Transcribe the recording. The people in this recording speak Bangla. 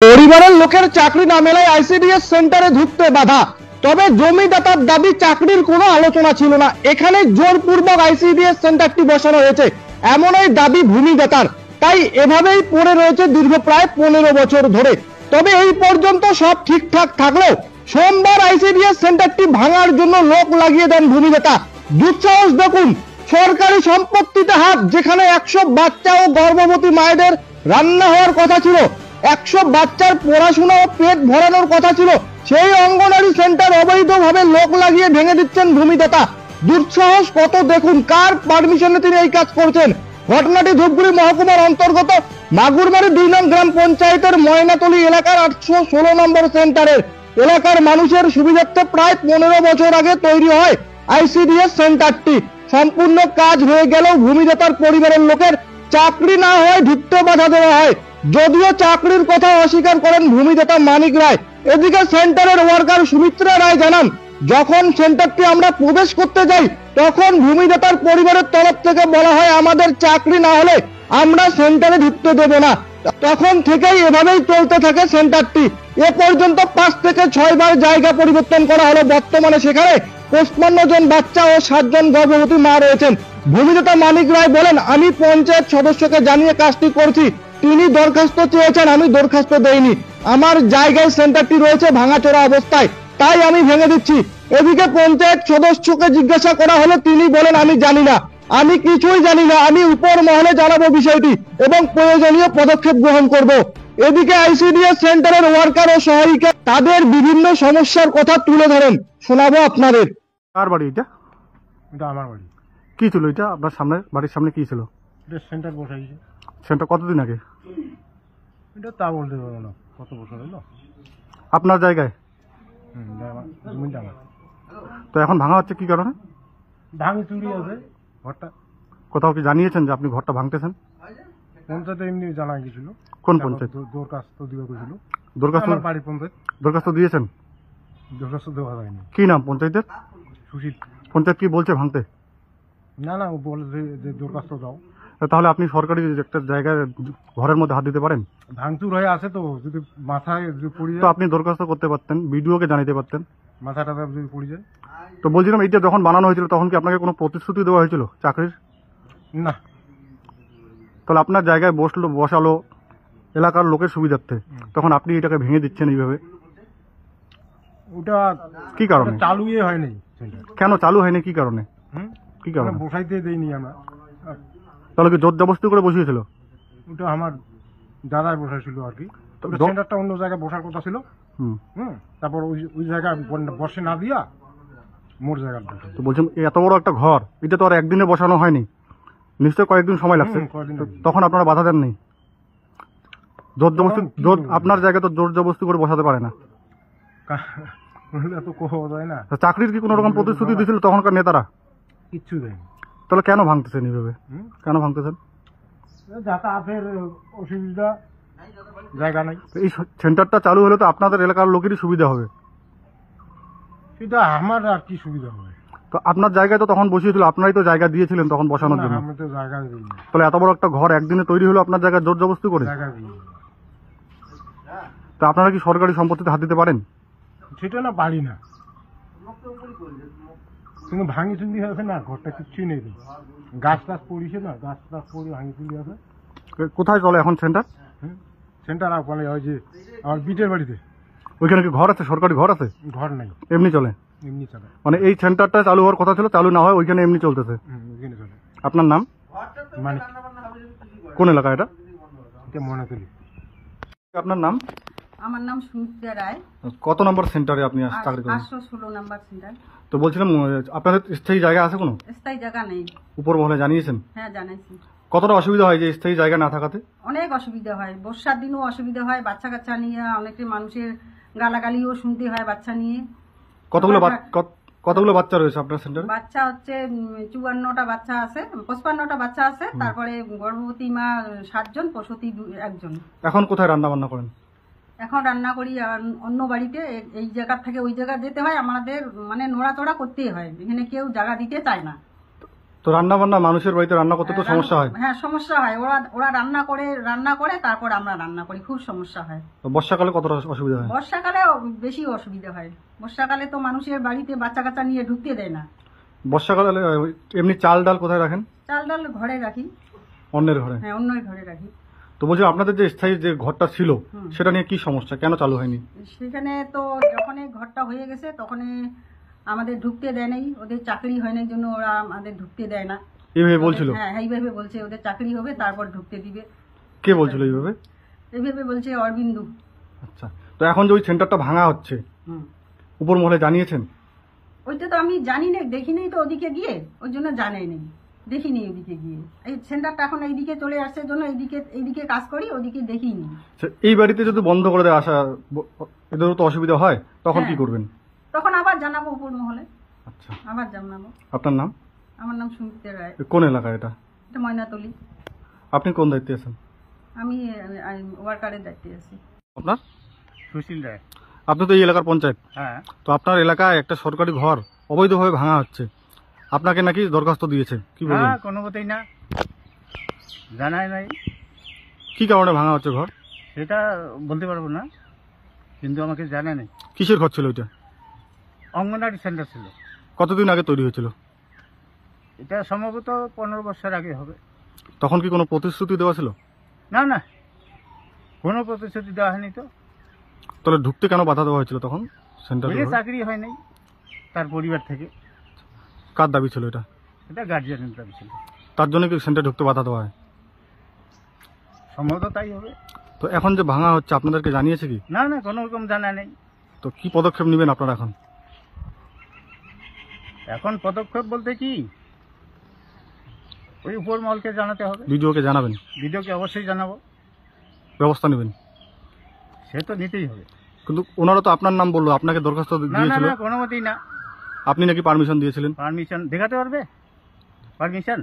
পরিবারের লোকের চাকরি না মেলায় আইসিডিএস সেন্টারে ঢুকতে বাধা। তবে জমিদাতার দাবি চাকরির কোনো আলোচনা ছিল না, এখানে জোরপূর্বক আইসিডিএস সেন্টারটি বসানো হয়েছে এমনই দাবি ভূমিদাতার। তাই এভাবেই পড়ে রয়েছে দীর্ঘ প্রায় 15 বছর ধরে। তবে এই পর্যন্ত সব ঠিকঠাক থাকলেও সোমবার আইসিডিএস সেন্টারটি ভাঙার জন্য লোক লাগিয়ে দেন ভূমিদাতা। দুঃসাহস দেখুন, সরকারি সম্পত্তিতে হাত, যেখানে 100 বাচ্চা ও গর্ভবতী মায়েদের রান্না হওয়ার কথা ছিল, 100 বাচ্চার পড়াশোনা ও পেট ভরানোর কথা ছিল, সেই অঙ্গনওয়াড়ি সেন্টার অবৈধভাবে লোক লাগিয়ে ভেঙে দিচ্ছেন ভূমিদাতা। দুঃসাহস কত দেখুন, কার পারমিশনে তিনি এই কাজ করছেন। ঘটনাটি ধূপগুড়ি মহকুমার অন্তর্গত মাগুরমারি 2 নং গ্রাম পঞ্চায়েতের ময়নাতলী এলাকার 816 নম্বর সেন্টারের। এলাকার মানুষের সুবিধার্থে প্রায় 15 বছর আগে তৈরি হয় আইসিডিএস সেন্টারটি। সম্পূর্ণ কাজ হয়ে গেলেও ভূমিদাতার পরিবারের লোকের চাকরি না হয় ঢুকতে বাধা দেওয়া হয়, যদিও চাকরির কথা অস্বীকার করেন ভূমিদাতা মানিক রায়। এদিকে সেন্টারের ওয়ার্কার সুমিত্রা রায় জানান, যখন সেন্টারটি আমরা প্রবেশ করতে যাই তখন ভূমিদাতার পরিবারের তরফ থেকে বলা হয় আমাদের চাকরি না হলে আমরা সেন্টারে ঢুকতে দেব না। তখন থেকেই এভাবেই চলতে থাকে সেন্টারটি। এ পর্যন্ত 5 থেকে 6 বার জায়গা পরিবর্তন করা হলো। বর্তমানে সেখানে 55 জন বাচ্চা ও 7 জন গর্ভবতী মা রয়েছেন। ভূমিদাতা মানিক রায় বলেন, আমি পঞ্চায়েত সদস্যকে জানিয়ে কাজটি করছি, তিনি দরখাস্ত চেয়েছেন, আমি দরখাস্ত দেইনি। আমার জায়গায় সেন্টারটি রয়েছে ভাঙাচোরা অবস্থায়, তাই আমি ভেঙে দিচ্ছি। এদিকে পঞ্চায়েত সদস্যকে জিজ্ঞাসা করা হলে তিনি বলেন, আমি জানি না, আমি কিছুই জানি না, আমি উপর মহলে জানাবো বিষয়টি এবং প্রয়োজনীয় পদক্ষেপ গ্রহণ করব। এদিকে আইসিডিএস সেন্টারের ওয়ার্কার ও সহায়িকা তাদের বিভিন্ন সমস্যার কথা তুলে ধরেন, শোনাবো আপনাদের। কার বাড়ি এটা? এটা আমার বাড়ি। কি ছিল এটা? আপনার সামনে, বাড়ির সামনে কি ছিল? এটা সেন্টার বসাইছে। সেন্টার কতদিন আগে? এটা তা বলতে পারবো না, কত বছর হলো। আপনার জায়গায়? জমিটা আমার। তো এখন ভাঙা হচ্ছে কি কারণে? ভাঙি চুরি আছে ঘরটা। কোথাও কি জানিয়েছেন যে আপনি ঘরটা ভাঙতেছেন? পঞ্চায়েতে এমনি জানা গেছিল। কোন পঞ্চায়েত? দরখাস্ত দিবা কইছিল। দরখাস্ত? আমার বাড়ির পঞ্চায়েত। দরখাস্ত দিয়েছেন? দরখাস্ত দেওয়া হয়নি। কি নাম পঞ্চায়েতের? সুশীল। পঞ্চায়েত কি বলছে ভাঙতে? না না, ও বলে যে দরখাস্ত দাও। তাহলে আপনি সরকারি একটা জায়গায় ঘরের মধ্যে হাত দিতে পারেন? ভাঙচুর হয়ে আছে তো, যদি মাথায় যদি পড়ে তো যায়। আপনি দরখাস্ত করতে পারতেন, বিডিওকে জানাতে পারতেন। মাথাটা যদি পড়ে যায়। তো বলছিলাম, এটা যখন বানানো হয়েছিল তখন কি আপনাকে কোনো প্রতিশ্রুতি দেওয়া হয়েছিল চাকরির? না। তাহলে আপনার জায়গায় বসালো এলাকার লোকের সুবিধার্থে, তখন আপনি এটাকে ভেঙে দিচ্ছেন এইভাবে, ওটা কি কারণে? চালুই হয়নি সেন্টার। কেন চালু হয়নি? কি কারণে? কি কারণে? বসাইতে দেইনি আমরা। তাহলে কি জোর জবরদস্তি করে বসিয়েছিল? ওটা আমার দাদাই বসাইছিল আর কি। সেন্টারটা অন্য জায়গায় বসার কথা ছিল। তারপর ওই জায়গায় বসে না দিয়া মোর জায়গায় বসে। তো বলছেন এত বড় একটা ঘর, এটা তো আর একদিনে বসানো হয়নি, নিশ্চয় কয়েকদিন সময় লাগছে। তখন আপনারা বাধা দেননি? জোর জবরদস্তি, আপনার জায়গায় তো জোর জবরদস্তি করে বসাতে পারে না। চাকরির কি কোন রকম প্রতিশ্রুতি দিয়েছিল তখনকার নেতারা? কিচ্ছু দেয়নি। তাহলে কেন ভাঙতেছেন এইভাবে? কেন ভাঙতেছেন? যাতায়াতের অসুবিধা, জায়গা নাই। এই সেন্টারটা চালু হলে তো আপনাদের এলাকার লোকেরই সুবিধা হবে। সেটা আমার আর কি সুবিধা হবে? তো আপনার জায়গায় তো তখন বসিয়েছিল, আপনারাই তো জায়গা দিয়েছিলেন তখন বসানোর জন্য। আমি তো জায়গা দিইনি। তাহলে এত বড় একটা ঘর একদিনে তৈরি হলো আপনার জায়গায় জোর জবরদস্তি করে? জায়গা দিইনি। তো আপনারা কি সরকারি সম্পত্তিতে হাত দিতে পারেন? সেটা না, পারি না। কিন্তু ভাঙি চুরি আছে না, ঘরটা কিচ্ছুই নেই। গাছ টাছ পড়িছে না, গাছ টাছ পড়ে ভাঙি চুরি আছে। কোথায় চলে এখন সেন্টার? সেন্টার বলে ওই যে আমার বিটের বাড়িতে। ওইখানে কি ঘর আছে? সরকারি ঘর আছে? ঘর নাই, এমনি চলে? এমনি চলে। মানে এই সেন্টারটা চালু হওয়ার কথা ছিল, চালু না হয় ওইখানে এমনি চলতেছে। ওইখানে চলে। আপনার নাম? মানে কোন এলাকা এটা? এটা ময়নাতলী। আপনার নাম? আমার নাম সুমিত্রা রায়। কত নম্বর সেন্টারে আপনি চাকরি করেন? 816 নম্বর সেন্টার। তো বলছিলাম, আপনাদের স্থায়ী জায়গা আছে কোনো? স্থায়ী জায়গা নেই। উপর মহলে জানিয়েছেন? হ্যাঁ, জানাইছি। কতটা অসুবিধা হয় যে স্থায়ী জায়গা না থাকাতে? অনেক অসুবিধা হয়, বর্ষার দিনও অসুবিধা হয়, বাচ্চা কাচ্চা নিয়ে অনেকে মানুষের গালাগালিও শুনতে হয় বাচ্চা নিয়ে। কতগুলো বাচ্চা রয়েছে আপনার সেন্টারে? বাচ্চা হচ্ছে 54টা বাচ্চা আছে, 55টা বাচ্চা আছে। তারপরে গর্ভবতী মা 7 জন, প্রসূতি 1 জন। এখন কোথায় রান্না বান্না করেন? এখন রান্না করি অন্য বাড়িতে। এই জায়গা থেকে ওই জায়গা যেতে হয় আমাদের, মানে নড়াচড়া করতেই হয়, এখানে কেউ জায়গা দিতে চায় না। তো রান্না বান্না মানুষের বাড়িতে রান্না করতে তো সমস্যা হয়। হ্যাঁ সমস্যা হয়, ওরা রান্না করে তারপর আমরা রান্না করি, খুব সমস্যা হয়। তো বর্ষাকালে কতটা অসুবিধা হয়? বর্ষাকালে বেশি অসুবিধা হয়, বর্ষাকালে তো মানুষের বাড়িতে বাচ্চা কাচ্চা নিয়ে ঢুকতে দেয় না। বর্ষাকালে এমনি চাল ডাল কোথায় রাখেন? চাল ডাল ঘরে রাখি। অন্যের ঘরে? হ্যাঁ অন্যের ঘরে রাখি। তো বলছি আপনাদের যে স্থায়ী যে ঘরটা ছিল সেটা নিয়ে কি সমস্যা, কেন চালু হয়নি? সেখানে তো যখন এই ঘরটা হয়ে গেছে তখন আমাদের ঢুকতে দেয় নাই, ওদের চাকরি হয় না জন্য ওরা আমাদের ঢুকতে দেয় না। এইভাবে বলছিল? হ্যাঁ এইভাবে বলছে ওদের চাকরি হবে তারপর ঢুকতে দিবে। কে বলছিল এইভাবে? এইভাবে বলছে অরবিন্দু। আচ্ছা, তো এখন যে ওই সেন্টারটা ভাঙা হচ্ছে উপর মহলে জানিয়েছেন? ওইটা তো আমি জানি না, দেখিনি তো ওদিকে গিয়ে, ওই জন্য জানাই নেই, দেখিনি ওদিকে গিয়ে। এই সেন্টারটা এখন এইদিকে চলে আসছে জন্য এইদিকে কাজ করি, ওদিকে দেখিনি। এই বাড়িতে যদি বন্ধ করে দেয় আসা, এদেরও তো অসুবিধা হয়, তখন কি করবেন? তখন আবার জানাবো উপর মহলে। আচ্ছা, আবার জানাবো। আপনার নাম? আমার নাম সুমিত্রা রায়। কোন এলাকা এটা? এটা ময়নাতলি। আপনি কোন দায়িত্বে আছেন? আমি ওয়ার্কারের দায়িত্বে আছি। আপনার? সুশীল রায়। আপনি তো এই এলাকার পঞ্চায়েত। হ্যাঁ। তো আপনার এলাকায় একটা সরকারি ঘর অবৈধভাবে ভাঙা হচ্ছে, আপনাকে নাকি দরখাস্ত দিয়েছে, কি বলবেন? কোনো মতেই না, জানাই নাই। কি কারণে ভাঙা হচ্ছে ঘর সেটা বলতে পারবো না, কিন্তু আমাকে জানা নেই। কিসের ঘর ছিল ওইটা? অঙ্গনারী সেন্টার ছিল। কতদিন আগে তৈরি হয়েছিল? এটা সম্ভবত 15 বছর আগে হবে। তখন কি কোনো প্রতিশ্রুতি দেওয়া ছিল? না না, কোনো প্রতিশ্রুতি দেওয়া হয়নি তো। তাহলে ঢুকতে কেন বাধা দেওয়া হয়েছিল তখন সেন্টার? চাকরি হয় নাই তার পরিবার থেকে। কার দাবি ছিল এটা? এটা গার্জিয়ানের দাবি ছিল। তার জন্য কি সেন্টার ঢুকতে বাধা দেওয়া হয়? সম্ভবত তাই হবে। তো এখন যে ভাঙা হচ্ছে আপনাদেরকে জানিয়েছে কি? না না, কোনো রকম জানা নেই। তো কি পদক্ষেপ নেবেন আপনারা এখন? এখন পদক্ষেপ বলতে কি, ওই উপর মহলকে জানাতে হবে। ভিডিওকে জানাবেন? ভিডিওকে অবশ্যই জানাবো, ব্যবস্থা নেবেন? সে তো নিতেই হবে। কিন্তু ওনারা তো আপনার নাম বললো, আপনাকে দরখাস্ত না না দিয়েছিল, না, কোনো মতেই না। আপনি নাকি পারমিশন দিয়েছিলেন? পারমিশন দেখাতে পারবে? পারমিশন